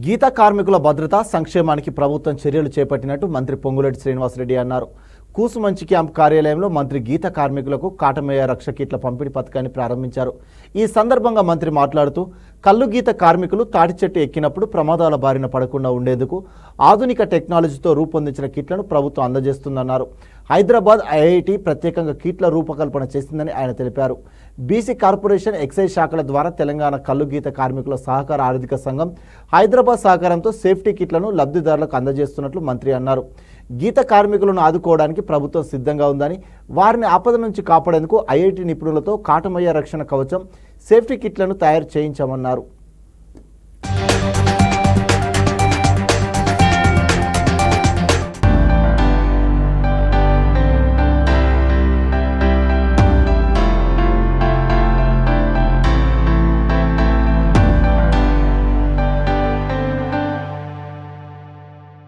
గీత కార్మికుల భద్రత సంక్షేమానికి ప్రభుత్వం చర్యలు చేపట్టినట్టు మంత్రి పొంగులేటి శ్రీనివాసరెడ్డి అన్నారు. కూసుమంచి క్యాంప్ కార్యాలయంలో మంత్రి గీత కార్మికులకు కాటమయ్య రక్ష కిట్ల పంపిణీ పథకాన్ని ప్రారంభించారు. ఈ సందర్భంగా మంత్రి మాట్లాడుతూ కల్లు గీత కార్మికులు తాటి చెట్టు ఎక్కినప్పుడు ప్రమాదాల బారిన పడకుండా ఉండేందుకు ఆధునిక టెక్నాలజీతో రూపొందించిన కిట్లను ప్రభుత్వం అందజేస్తుందన్నారు. హైదరాబాద్ ఐఐటి ప్రత్యేకంగా కిట్ల రూపకల్పన చేసిందని ఆయన తెలిపారు. బీసీ కార్పొరేషన్, ఎక్సైజ్ శాఖల ద్వారా తెలంగాణ కల్లు గీత కార్మికుల సహకార ఆర్థిక సంఘం హైదరాబాద్ సహకారంతో సేఫ్టీ కిట్లను లబ్ధిదారులకు అందజేస్తున్నట్లు మంత్రి అన్నారు. గీత కార్మికులను ఆదుకోవడానికి ప్రభుత్వం సిద్ధంగా ఉందని, వారిని ఆపద నుంచి కాపాడేందుకు ఐఐటి నిపుణులతో కాటమయ్య రక్షణ కవచం, సేఫ్టీ కిట్లను తయారు చేయించామన్నారు.